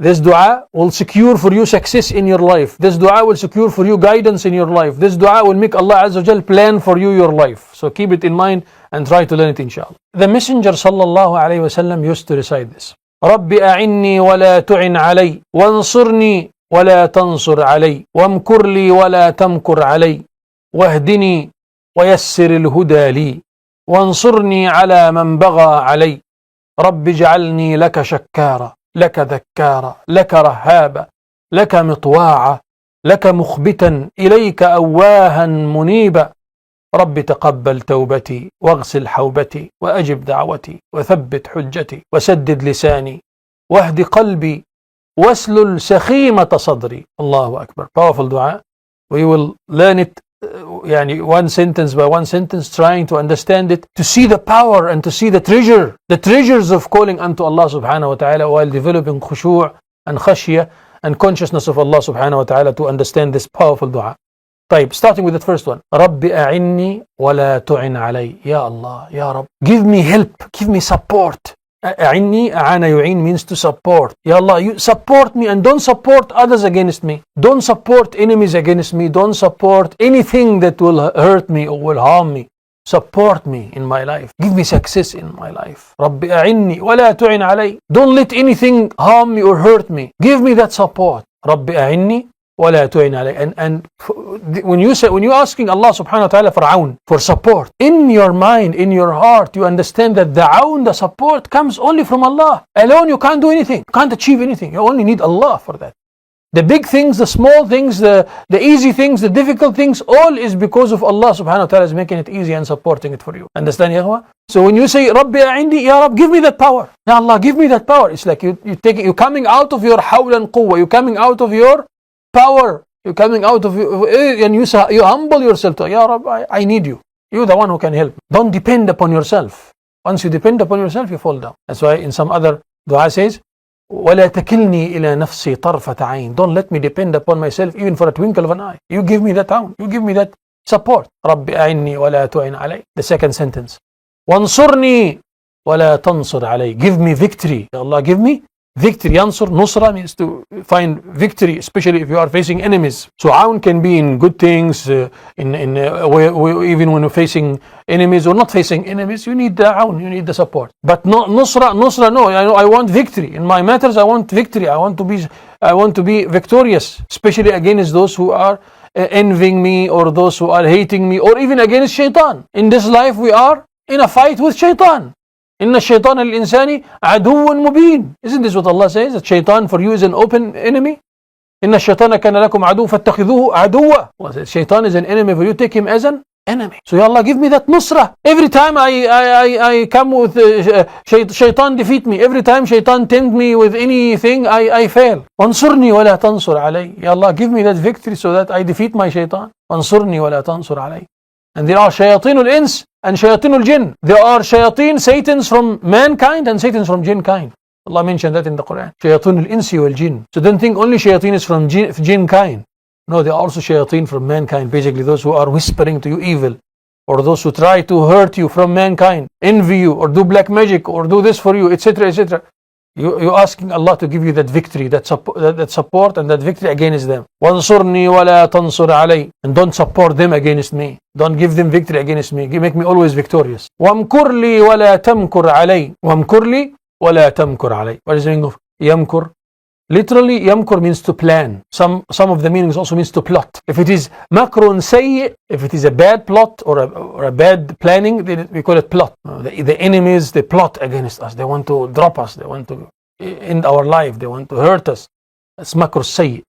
This dua will secure for you success in your life. This dua will secure for you guidance in your life. This dua will make Allah Azza wa Jal plan for you your life. So keep it in mind and try to learn it inshallah. The Messenger sallallahu alayhi wa sallam used to recite this. رَبِّ أَعِنِّي وَلَا تُعِنْ عَلَيّْ وَانصُرْنِي وَلَا تَنصُرْ عَلَيّْ وَامْكُرْ لِي وَلَا تَمْكُرْ عَلَيّْ وَاهْدِنِي وَيَسِّرِ الْهُدَى لِي وانصرني على من بغى علي رب اجعلني لك شكارا لك ذكارا لك رهابا لك مطواعا لك مخبتا إليك أواها منيبا رب تقبل توبتي واغسل حوبتي وأجب دعوتي وثبت حجتي وسدد لساني واهد قلبي واسلل سخيمة صدري. Allahu Akbar. Powerful dua. We will learn it one sentence by one sentence, trying to understand it, to see the power and to see the treasures of calling unto Allah subhanahu wa ta'ala while developing khushu' and khashiyah and consciousness of Allah subhanahu wa ta'ala, to understand this powerful dua. طيب, starting with the first one. رَبِّ أَعِنِّي وَلَا تُعِنْ عَلَيّْ. Ya Allah, Ya Rabb, give me help, give me support. أعني أعان يعين means to support. Ya Allah, you support me and don't support others against me. Don't support enemies against me. Don't support anything that will hurt me or will harm me. Support me in my life. Give me success in my life. رَبِّ أَعِنِّي وَلَا تُعِنْ عَلَيّْ. Don't let anything harm me or hurt me. Give me that support. رَبِّ أَعِنِّي وَلَا تُعِنْ عَلَيّْ. And when you're asking Allah subhanahu wa ta'ala for aun, for support, in your mind, in your heart, you understand that the aun, the support, comes only from Allah. Alone you can't do anything. You can't achieve anything. You only need Allah for that. The big things, the small things, the easy things, the difficult things, all is because of Allah subhanahu wa ta'ala is making it easy and supporting it for you. Understand, ya akhwa? So when you say, Rabbi a'indi, Ya Rab, give me that power. Ya Allah, give me that power. It's like you're coming out of your hawl and quwwah. You're coming out of your power. You're coming out of and you humble yourself to, Ya Rab, I need you. You're the one who can help. Don't depend upon yourself. Once you depend upon yourself, you fall down. That's why in some other dua says, وَلَا تَكِلْنِي إِلَى نَفْسِي طَرْفَةَ عَيْنٍ. Don't let me depend upon myself even for a twinkle of an eye. You give me that down. You give me that support. رَبِّ أَعِنِّي وَلَا تُعِنْ عَلَيْ. The second sentence. وَانصُرْنِي وَلَا تَنصُرْ عَلَيْ. Give me victory. Allah, give me victory. Yansur, nusra means to find victory, especially if you are facing enemies. So aun can be in good things, even when you're facing enemies or not facing enemies, you need the aun, you need the support. But no, nusra, no. I want victory. In my matters, I want victory. I want to be victorious, especially against those who are envying me or those who are hating me, or even against shaitan. In this life, we are in a fight with shaitan. Inna shaitan al-insani aduwwun mubin. Isn't this what Allah says? That shaitan for you is an open enemy? Inna shaitana kana lakum adu fattakhidhuhu aduwwa. Allah says shaitan is an enemy for you, take him as an enemy. So Ya Allah, give me that nusra. Every time I come with shaitan defeat me. Every time shaitan tempt me with anything, I fail. Ansurni wa la tansur alay. Ya Allah, give me that victory so that I defeat my shaitan. Ansurni wa la tansur alay. And there are shayateen al-ins and shayateen al-jinn. There are shayateen, Satans from mankind and Satans from jinn kind. Allah mentioned that in the Quran. Shayateen al-insi wal-jinn. So don't think only shayateen is from jinn kind. No, there are also shayateen from mankind. Basically those who are whispering to you evil, or those who try to hurt you from mankind, envy you, or do black magic, or do this for you, etc., etc. You're asking Allah to give you that victory, that support and that victory against them. وَانصُرْنِي وَلَا تَنصُرْ عَلَيّْ. And don't support them against me. Don't give them victory against me. Make me always victorious. وَامْكُرْ لِي وَلَا تَمْكُرْ عَلَيّْ. وَامْكُرْ لِي وَلَا تَمْكُرْ عَلَيّْ. What is the meaning of yamkur? Literally, yamkur means to plan. Some of the meanings also means to plot. If it is makrun sayyi, if it is a bad plot or a bad planning, then we call it plot. The enemies, they plot against us. They want to drop us. They want to end our life. They want to hurt us. That's makr sayyi.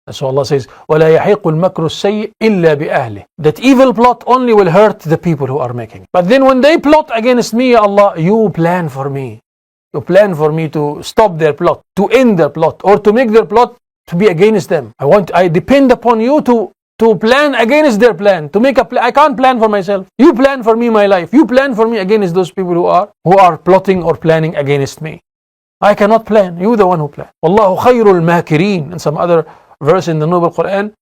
So Allah says, وَلَا يَحِيقُ الْمَكْرُ السَّيِّئِ إِلَّا بِأَهْلِهِ. That evil plot only will hurt the people who are making it. But then when they plot against me, Ya Allah, you plan for me. You plan for me to stop their plot, to end their plot, or to make their plot to be against them. I depend upon you to plan against their plan, to make a plan. I can't plan for myself. You plan for me my life. You plan for me against those people who are plotting or planning against me. I cannot plan. You the one who plans. Wallahu khayrul makirin. And some other verse in the Noble Quran,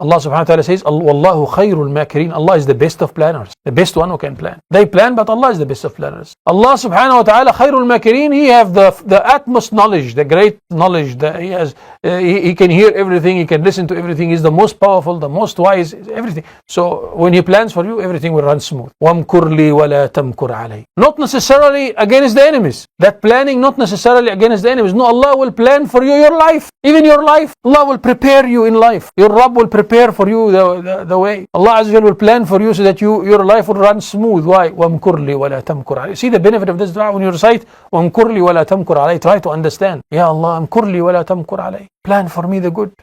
Allah subhanahu wa ta'ala says, Wallahu khayrul makirin. Allah is the best of planners, the best one who can plan. They plan, but Allah is the best of planners. Allah subhanahu wa ta'ala khayrul makirin, He have the utmost knowledge, the great knowledge that He has. He can hear everything, He can listen to everything. He's the most powerful, the most wise, everything. So when He plans for you, everything will run smooth. وَامْكُرْ لِي وَلَا تَمْكُرْ عَلَيْهِ. Not necessarily against the enemies. That planning not necessarily against the enemies. No, Allah will plan for you your life. Even your life, Allah will prepare you in life. Your Rabb will prepare for you the way. Allah Azza wa Jalla will plan for you so that your life will run smooth. Why? وَامْكُرْ لِي وَلَا تَمْكُرْ عَلَيْهِ. See the benefit of this dua when you recite وَامْكُرْ لِي وَلَا تَمْكُرْ عَلَيْهِ. Try to understand. Ya Allah, امْكُرْ لِي وَلَا تَمْكُرْ عَلَيْهِ. Plan for me the good.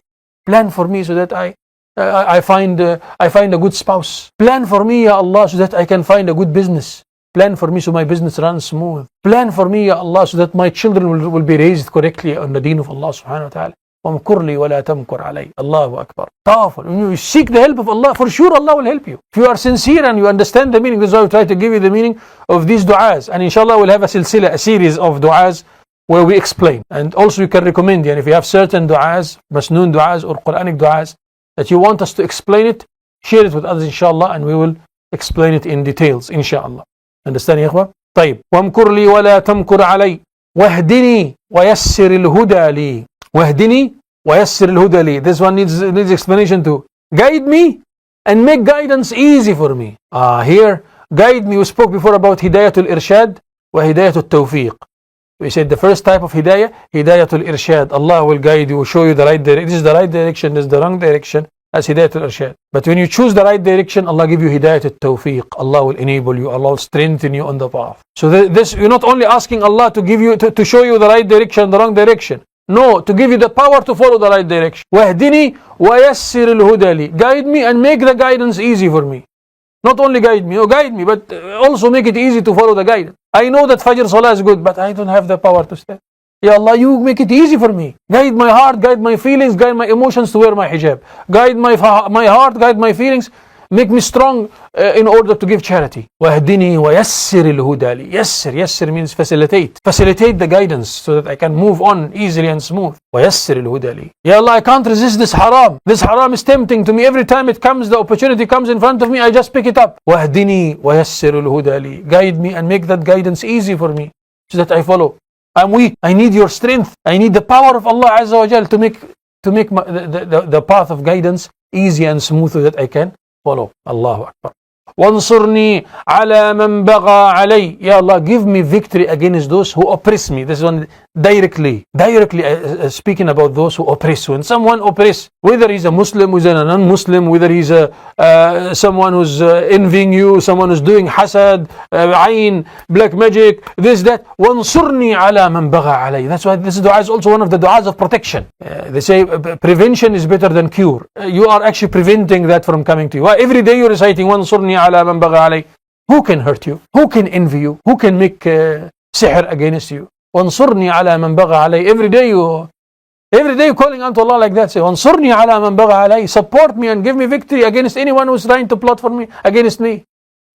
Plan for me so that I find a good spouse. Plan for me, Ya Allah, so that I can find a good business. Plan for me so my business runs smooth. Plan for me, Ya Allah, so that my children will be raised correctly on the deen of Allah subhanahu wa ta'ala. وَامْكُرْ لِي وَلَا تَمْكُرْ عَلَيْهِ. Allahu Akbar. Powerful. When you seek the help of Allah, for sure Allah will help you. If you are sincere and you understand the meaning, this is why we try to give you the meaning of these du'as. And inshallah we'll have a series of du'as where we explain. And also you can recommend, and if you have certain du'as, masnoon du'as or Quranic du'as, that you want us to explain it, share it with others inshallah, and we will explain it in details inshallah. Understand ya ikhwa? طيب. وَامْكُرْ لِي وَلَا تَمْكُرْ عَلَيْهِ وَاهْدِنِي وَيَسِّرِ الْهُدَى لِي. وَاهْدِنِي وَيَسِّرِ الْهُدَى لِي. This one needs explanation too. Guide me and make guidance easy for me. Here, guide me. We spoke before about Hidayatul Irshad wa Hidayatul Tawfiq. We said the first type of Hidayah, Hidayatul Irshad. Allah will guide you, show you the right direction. This is the right direction, this is the wrong direction. That's Hidayatul Irshad. But when you choose the right direction, Allah give you Hidayatul Tawfiq. Allah will enable you, Allah will strengthen you on the path. So this, you're not only asking Allah to give you, to show you the right direction, the wrong direction. No, to give you the power to follow the right direction. وَاهْدِنِي وَيَسِّرِ الْهُدَى لِي. Guide me and make the guidance easy for me. Not only guide me, but also make it easy to follow the guidance. I know that Fajr Salah is good, but I don't have the power to stand. Ya Allah, you make it easy for me. Guide my heart, guide my feelings, guide my emotions to wear my hijab. Guide my heart, guide my feelings. Make me strong in order to give charity. وَاهْدِنِي وَيَسِّرِ الْهُدَى لِي. Yassir means facilitate. Facilitate the guidance so that I can move on easily and smooth. وَيَسِّرِ الْهُدَى لِي. Ya Allah, I can't resist this haram. This haram is tempting to me. Every time it comes, the opportunity comes in front of me, I just pick it up. وَاهْدِنِي وَيَسِّرِ الْهُدَى لِي. Guide me and make that guidance easy for me so that I follow. I'm weak. I need your strength. I need the power of Allah Azza wa Jal to make the path of guidance easy and smooth so that I can follow. Allahu Akbar. وَانْصُرْنِي عَلَى مَنْ بَغَى عَلَيْهِ. Ya Allah, give me victory against those who oppress me. This is one directly speaking about those who oppress. When someone oppress, whether he's a Muslim, whether a non-Muslim, whether he's someone who's envying you, someone who's doing hasad, ayn, black magic, this, that. وَانْصُرْنِي عَلَى مَنْ بَغَى عَلَيْهِ. That's why this dua is also one of the du'as of protection. They say prevention is better than cure. You are actually preventing that from coming to you. Every day you're reciting وَانْصُرْنِي عَلَى مَنْ بَغَى عَلَيْهِ. Who can hurt you? Who can envy you? Who can make sihr against you? وَانْصُرْنِي عَلَى مَنْ بَغَى عَلَيْهِ. Every day you're calling unto Allah like that. Say, وَانْصُرْنِي عَلَى مَنْ بَغَى عَلَيْهِ. Support me and give me victory against anyone who's trying to plot for me, against me.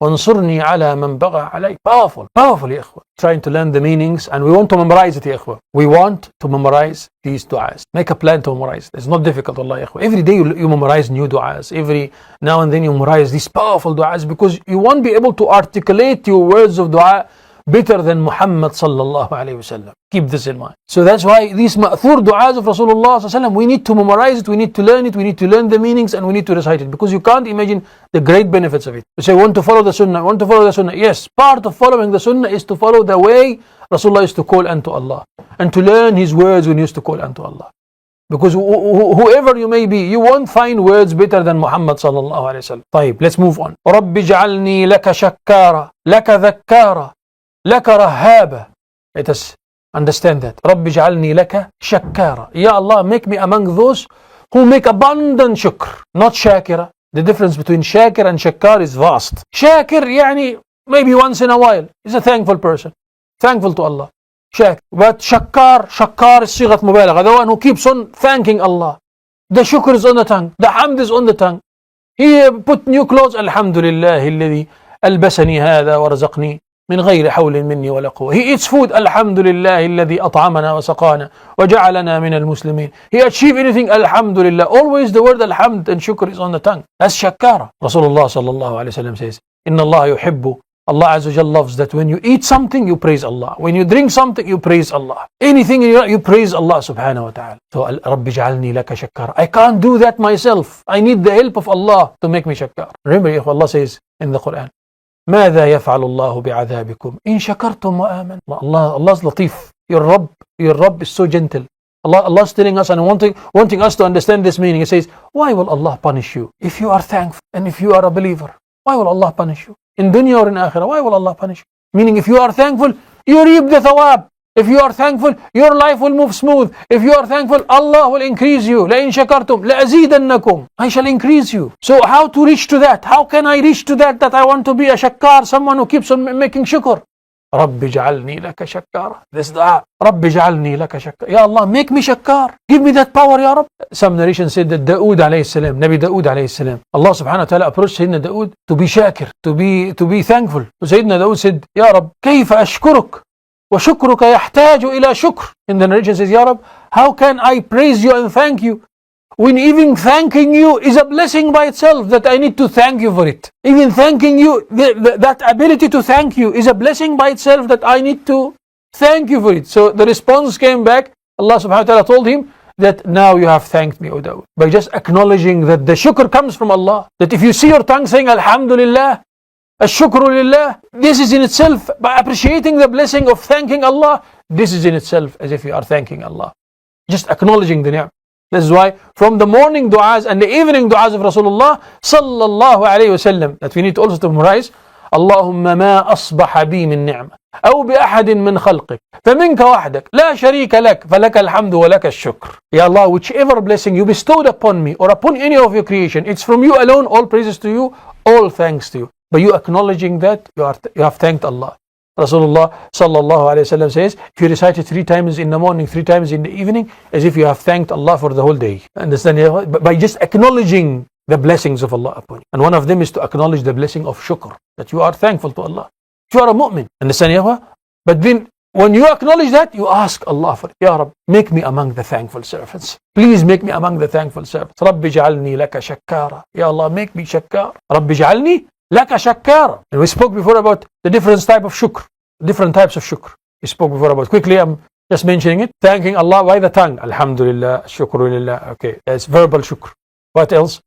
وَانْصُرْنِي عَلَى مَنْ بَغَى عَلَيْهِ. Powerful, ya ikhwa. Trying to learn the meanings, and we want to memorize it, ya ikhwa. We want to memorize these du'as. Make a plan to memorize. It's not difficult, Allah, ya ikhwa. Every day you memorize new du'as. Every now and then you memorize these powerful du'as, because you won't be able to articulate your words of du'a better than Muhammad sallallahu alayhi wasallam. Keep this in mind. So that's why these ma'thur du'as of Rasulullah sallallahu alayhi wasallam, we need to memorize it, we need to learn it, we need to learn the meanings, and we need to recite it, because you can't imagine the great benefits of it. You say, want to follow the sunnah, Yes, part of following the sunnah is to follow the way Rasulullah used to call unto Allah, and to learn his words when he used to call unto Allah. Because whoever you may be, you won't find words better than Muhammad sallallahu alayhi wasallam. طيب, let's move on. رَبِّ اجْعَلْنِي لَكَ شَكَّارًا لَكَ ذَكَّارًا لَكَ رَهَّابًا. Let us understand that. رَبِّ اجْعَلْنِي لَكَ شَكَّارًا. Ya Allah, make me among those who make abundant shukr, not shakira. The difference between shakir and shakkar is vast. Shakir, yani, maybe once in a while, is a thankful person, thankful to Allah. Shakir. But shakkar is sighat mubalagha, the one who keeps on thanking Allah. The shukr is on the tongue, the hamd is on the tongue. He put new clothes, alhamdulillah alladhi albasani hadha wa razaqni من غير حول مني ولا قوة. He eats food, Alhamdulillah الذي أطعمنا وسقانا وجعلنا من المسلمين. He achieved anything, Alhamdulillah. Always the word Alhamd and Shukr is on the tongue. That's Shakkara. Rasulullah sallallahu alayhi wa sallam says, Inna Allah yuhibbu, Allah Azza wa Jal loves that when you eat something, you praise Allah. When you drink something, you praise Allah. Anything you praise Allah subhanahu wa ta'ala. So, Rabbi ja'alni laka shakkara. I can't do that myself. I need the help of Allah to make me shakkar. Remember, Allah says in the Quran, ماذا يفعل الله بعذابكم إن شكرتم وآمنتم. Allah's latif. Your Rabb is so gentle. Allah's telling us and wanting us to understand this meaning. He says, why will Allah punish you if you are thankful and if you are a believer? Why will Allah punish you? In dunya or in akhirah, why will Allah punish you? Meaning, if you are thankful, you reap the thawab. If you are thankful, your life will move smooth. If you are thankful, Allah will increase you. لَإِن شَكَرْتُمْ لَأَزِيدَنَّكُمْ. I shall increase you. So how to reach to that? How can I reach to that I want to be a shakkar, someone who keeps on making shukr? رَبِّ جَعَلْنِي لَكَ شَكَّارًا. This dua. رَبِّ جَعَلْنِي لَكَ شَكَّارًا. Ya Allah, make me shakkar. Give me that power, Ya Rabb. Some narration said that Dawood alayhi salam, Nabi Dawood alayhi salam, Allah subhanahu wa ta'ala approached Sayyidina Dawood to be shakir, to be thankful. So Sayyidina Dawood said, Ya Rabb, كيف أشكرك وشكرك يحتاج إلى شكر. In the narration says, Ya Rabb, how can I praise you and thank you when even thanking you is a blessing by itself, that I need to thank you for it. Even thanking you, that ability to thank you is a blessing by itself, that I need to thank you for it. So the response came back. Allah subhanahu wa ta'ala told him that now you have thanked me, O Dawood. By just acknowledging that the shukr comes from Allah. That if you see your tongue saying Alhamdulillah, Ashukru lillah, this is in itself, by appreciating the blessing of thanking Allah, this is in itself as if you are thanking Allah. Just acknowledging the ni'mah. This is why from the morning du'as and the evening du'as of Rasulullah sallallahu alayhi wa sallam, that we need also to memorize, Allahumma ma asbaha bi min ni'mah أو بأحد من خلقك فمنك وحدك لا شريك لك فلك الحمد ولك الشكر. Ya Allah, whichever blessing you bestowed upon me or upon any of your creation, it's from you alone. All praises to you, all thanks to you. By you acknowledging that, you have thanked Allah. Rasulullah sallallahu alayhi wa sallam says, if you recite it 3 times in the morning, 3 times in the evening, as if you have thanked Allah for the whole day. Understand? By just acknowledging the blessings of Allah upon you. And one of them is to acknowledge the blessing of shukr, that you are thankful to Allah. You are a mu'min. Understand? But then when you acknowledge that, you ask Allah for it. Ya Rabb, make me among the thankful servants. Please make me among the thankful servants. Rabbi ja'alni laka shakkara. Ya Allah, make me shakkar. Rabbi ja'alni laka shakkara. And we spoke before about the different types of shukr. Different types of shukr. We spoke before about. Quickly, I'm just mentioning it. Thanking Allah by the tongue. Alhamdulillah, shukru lillah. Okay, that's verbal shukr. What else?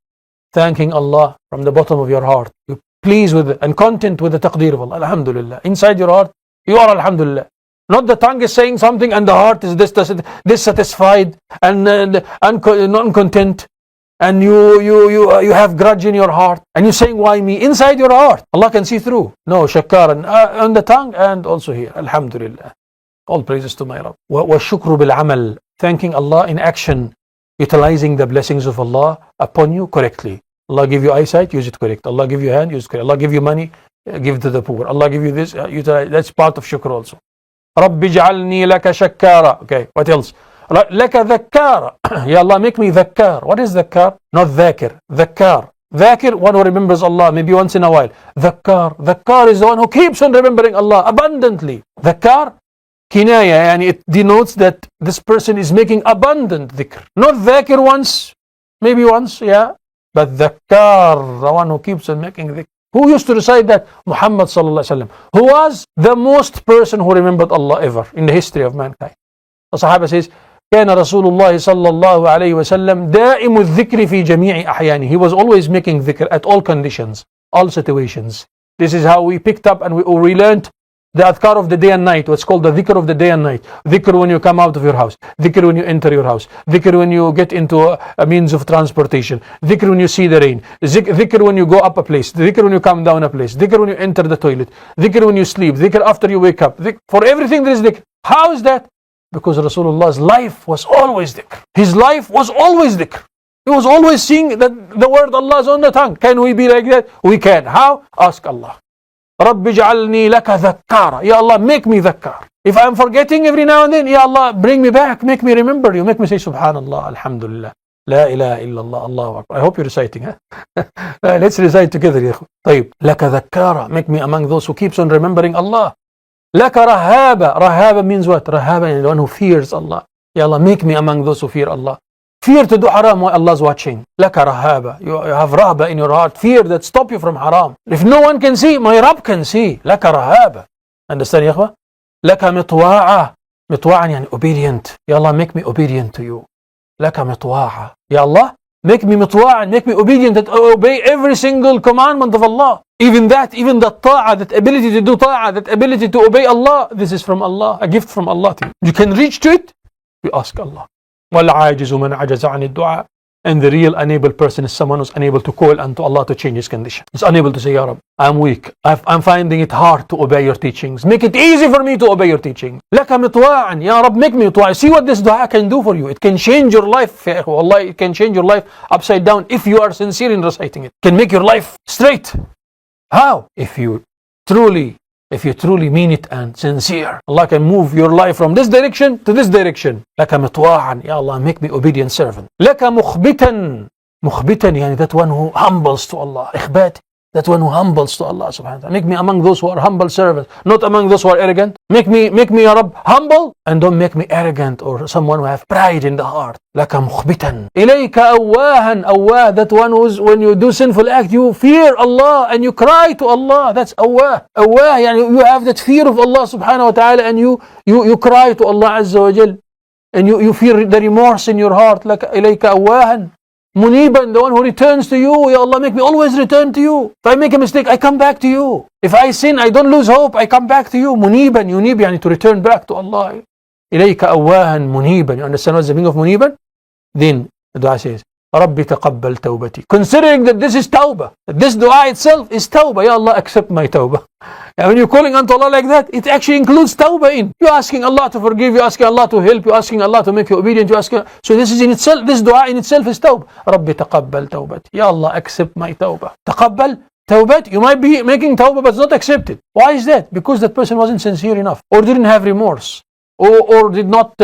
Thanking Allah from the bottom of your heart. You pleased with and content with the taqdeer of Allah. Alhamdulillah. Inside your heart, you are Alhamdulillah. Not the tongue is saying something and the heart is dissatisfied and non-content. And you have grudge in your heart. And you're saying, why me? Inside your heart. Allah can see through. No, shakkaran on the tongue and also here. Alhamdulillah. All praises to my Rabb. Wa shukru bil amal. Thanking Allah in action. Utilizing the blessings of Allah upon you correctly. Allah give you eyesight, use it correct. Allah give you hand, use it correct. Allah give you money, give it to the poor. Allah give you this, utilize. That's part of shukr also. Rabbi ja'alni laka shakkara. Okay, what else? Laka dhakkara. Ya Allah, make me dhakkar. What is dhakkar? Not dhakir. Dhakkar. Dhakir, one who remembers Allah maybe once in a while. Dhakkar. Dhakkar is the one who keeps on remembering Allah abundantly. Dhakkar, kinaya, and it denotes that this person is making abundant dhikr. Not dhakir once, maybe once, yeah. But dhakkar, the one who keeps on making dhikr. Who used to recite that? Muhammad sallallahu alaihi wasallam, who was the most person who remembered Allah ever in the history of mankind. The Sahaba says, كان رسول الله صلى الله عليه وسلم دائم الذكر في جميع أحيانه. He was always making dhikr at all conditions, all situations. This is how we picked up and we learned the adhkar of the day and night, what's called the dhikr of the day and night. Dhikr when you come out of your house, dhikr when you enter your house, dhikr when you get into a means of transportation, dhikr when you see the rain, dhikr when you go up a place, dhikr when you come down a place, dhikr when you enter the toilet, dhikr when you sleep, dhikr after you wake up. For everything there is dhikr. How is that? Because Rasulullah's life was always dhikr. His life was always dhikr. He was always seeing that the word Allah is on the tongue. Can we be like that? We can. How? Ask Allah. Rabbi ja'alni laka dhakkara. Ya Allah, make me dhakkar. If I'm forgetting every now and then, Ya Allah, bring me back. Make me remember you. Make me say Subhanallah, Alhamdulillah. لا إله إلا الله الله أكبر. I hope you're reciting, huh? Let's recite together يا إخوة. طيب. لك ذكارة, make me among those who keeps on remembering Allah. لك رهابة, رهابة means what? رهابة means the one who fears Allah. Ya Allah, make me among those who fear Allah. Fear to do haram while Allah's watching. لك رهابة, you have rahba in your heart, fear that stop you from haram. If no one can see, my Rabb can see. لك رهابة. Understand يا إخوة? لك مطواعة, مطواعا يعني obedient. Ya Allah, make me obedient to you. لك مطواعة. Ya Allah, make me مطواعا, make me obedient, that obey every single commandment of Allah. Even that ta'a, that ability to do ta'a, that ability to obey Allah, this is from Allah, a gift from Allah to you. You can reach to it, you ask Allah. وَالْعَاجِزُ مَنْ عَجَزَ عَنِ الدُّعَاءِ. And the real unable person is someone who's unable to call unto Allah to change his condition. He's unable to say, Ya Rab, I'm weak. I'm finding it hard to obey your teachings. Make it easy for me to obey your teachings. لَكَ مِطْوَاعًا. Ya Rab, make me مطواع. See what this dua can do for you. It can change your life. Wallahi, it can change your life upside down if you are sincere in reciting it. It can make your life straight. How? If you truly mean it and sincere, Allah can move your life from this direction to this direction. لك مطواعا. Ya Allah, make me obedient servant. لك مخبتا. مخبتا يعني that one who humbles to Allah. إخبات, that one who humbles to Allah subhanahu wa ta'ala. Make me among those who are humble servants, not among those who are arrogant. Make me Ya Rabb humble, and don't make me arrogant or someone who have pride in the heart. لك مخبتا. إليك أواها. أواه, that one who's, when you do sinful act, you fear Allah and you cry to Allah. That's أواه. أواه يعني you have that fear of Allah subhanahu wa ta'ala, and you cry to Allah azza wa jal, and you feel the remorse in your heart. لك إليك أواها. Muniban, the one who returns to you. Ya Allah, make me always return to you. If I make a mistake, I come back to you. If I sin, I don't lose hope, I come back to you. Muniban, yunib yani to return back to Allah. إليك أواها منيبا. You understand what's the meaning of muniban? Then the dua says, Rabbi taqabbal tawbati. Considering that this is tawbah, that this dua itself is tawbah. Ya Allah, accept my tawbah. And when you're calling unto Allah like that, it actually includes tawbah in. You're asking Allah to forgive, you're asking Allah to help, you're asking Allah to make you obedient, you're asking. So this is in itself, this dua in itself is tawbah. Rabbi taqabbal tawbati. Ya Allah, accept my tawbah. Taqabbal tawbat. You might be making tawbah but it's not accepted. Why is that? Because that person wasn't sincere enough, or didn't have remorse, or did not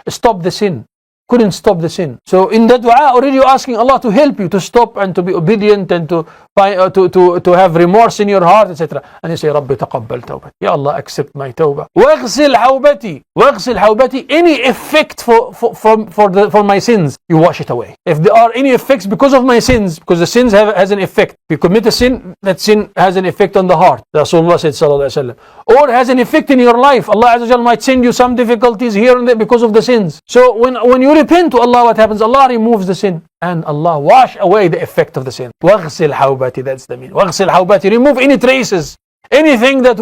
stop the sin. Couldn't stop the sin. So in that dua already you're asking Allah to help you to stop and to be obedient and to have remorse in your heart, etc. And you say, Rabbi taqabbal tawbati. Ya Allah, accept my tawbah. Waghsil hawbati. Waghsil hawbati. Any effect for my sins, you wash it away. If there are any effects because of my sins, because the sins has an effect. If you commit a sin, that sin has an effect on the heart. Rasulullah said, sallallahu alaihi wasallam. Or has an effect in your life. Allah Azza wa Jalla might send you some difficulties here and there because of the sins. So when you repent to Allah, what happens? Allah removes the sin, and Allah wash away the effect of the sin. Waghsil hawbati, that's the meaning. Waghsil hawbati, remove any traces, anything that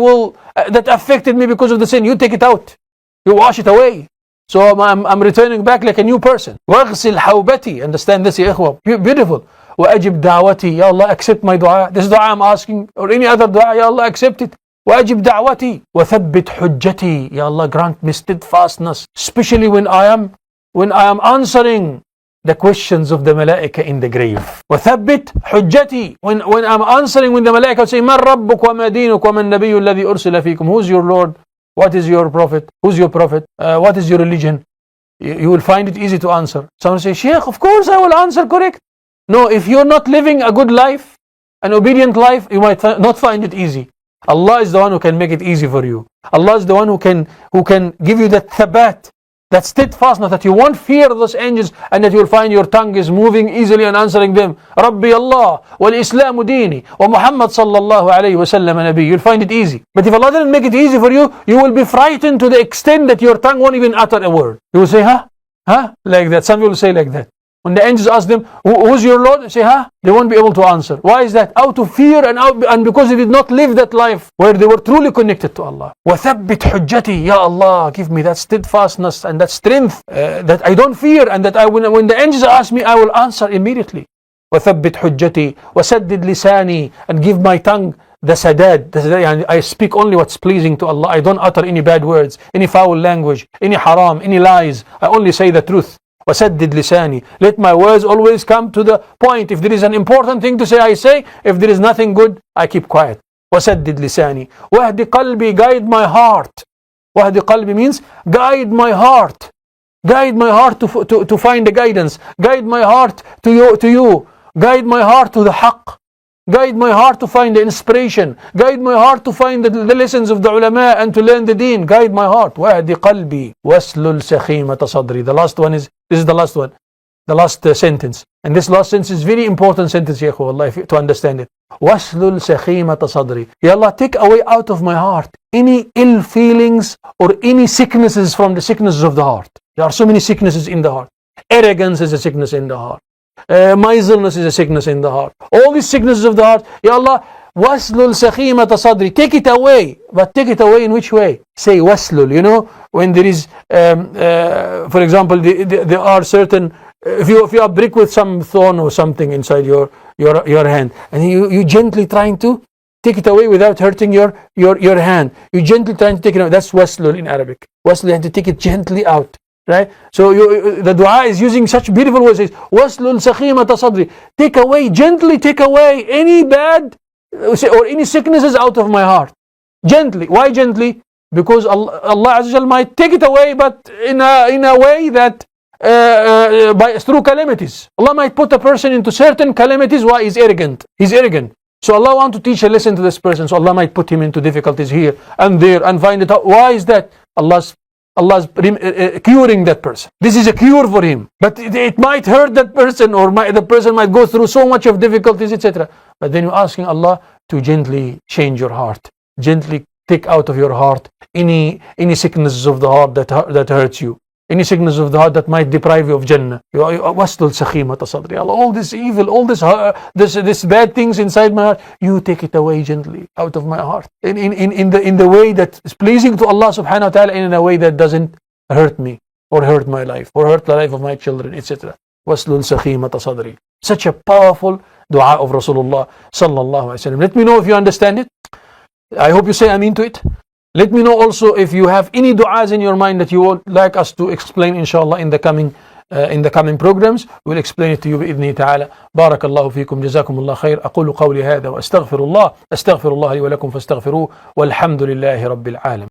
affected me because of the sin. You take it out, you wash it away. So I'm returning back like a new person. Waghsil hawbati, understand this, ya ikhwa? Beautiful. Wa'ajib da'wati, ya Allah, accept my dua. This dua I'm asking, or any other dua, ya Allah, accept it. وأجب دعوتي وثبت حجتي. Ya Allah, grant me steadfastness, especially when I am answering the questions of the malaika in the grave. وثبت حجتي. When I'm answering, when the malaika say, من ربك وما دينك وما النبي الذي أرسل فيكم. Who's your Lord? What is your prophet? Who's your prophet? What is your religion? You will find it easy to answer. Someone say, Sheikh, of course I will answer correct. No, if you're not living a good life, an obedient life, you might not find it easy. Allah is the one who can make it easy for you. Allah is the one who can give you that thabat, that steadfastness, that you won't fear those angels, and that you'll find your tongue is moving easily and answering them. Rabbi Allah, wal Islamu dini, wa Muhammad sallallahu alayhi wa sallam nabi. You'll find it easy. But if Allah didn't make it easy for you, you will be frightened to the extent that your tongue won't even utter a word. You will say, huh? Like that. Some people will say like that. When the angels ask them, who's your Lord? They say, They won't be able to answer. Why is that? Out of fear and because they did not live that life where they were truly connected to Allah. وَثَبِّتْ حُجَّتِي. Ya Allah, give me that steadfastness and that strength that I don't fear, and that when the angels ask me, I will answer immediately. وَثَبِّتْ حُجَّتِي وَسَدِّدْ لِسَانِي. And give my tongue the sadad. I speak only what's pleasing to Allah. I don't utter any bad words, any foul language, any haram, any lies. I only say the truth. وَسَدِّدْ لِسَانِي. Let my words always come to the point. If there is an important thing to say, I say. If there is nothing good, I keep quiet. وَسَدِّدْ لِسَانِي. وَهْدِ قَلْبِي. Guide my heart. وَهْدِ قَلْبِي means guide my heart. Guide my heart to find the guidance. Guide my heart to you. Guide my heart to the haqq. Guide my heart to find the inspiration. Guide my heart to find the lessons of the ulama and to learn the deen. Guide my heart. وَأَهْدِ قَلْبِي وَاسْلُلْ سَخِيمَةَ صَدْرِي. The last one is, this is the last one. The last sentence. And this last sentence is very important sentence, Ya Allah, to understand it. وَاسْلُلْ سَخِيمَةَ صَدْرِي. Ya Allah, take away out of my heart any ill feelings or any sicknesses from the sicknesses of the heart. There are so many sicknesses in the heart. Arrogance is a sickness in the heart. Miserliness is a sickness in the heart. All these sicknesses of the heart, Ya Allah, waslul sakhimata sadri, take it away. But take it away in which way? Say waslul. You know, when there is, for example, there are certain, if you are brick with some thorn or something inside your hand, and you gently trying to take it away without hurting your hand. You gently trying to take it out. That's waslul in Arabic. Waslul, you have to take it gently out. Right? So the dua is using such beautiful words. It says, waslul sakhimata sadri. Take away, gently take away any bad or any sicknesses out of my heart. Gently. Why gently? Because Allah Azza wa Jal might take it away, but in a way that through calamities. Allah might put a person into certain calamities. Why? He's arrogant. He's arrogant. So Allah wants to teach a lesson to this person. So Allah might put him into difficulties here and there and find it out. Why is that? Allah's curing that person. This is a cure for him. But it might hurt that person, or the person might go through so much of difficulties, etc. But then you're asking Allah to gently change your heart. Gently take out of your heart any sicknesses of the heart that hurts you. Any sickness of the heart that might deprive you of Jannah. All this evil, all this bad things inside my heart, you take it away gently out of my heart. In the way that is pleasing to Allah subhanahu wa ta'ala, in a way that doesn't hurt me, or hurt my life, or hurt the life of my children, etc. Such a powerful dua of Rasulullah sallallahu alaihi wasallam. Let me know if you understand it. I hope you say Ameen to it. Let me know also if you have any du'as in your mind that you would like us to explain, inshallah, in the coming programs. We'll explain it to you بإذنه تعالى. بارك الله فيكم, جزاكم الله خير. أقول قولي هذا وأستغفر الله لي ولكم فاستغفروه والحمد لله رب العالمين.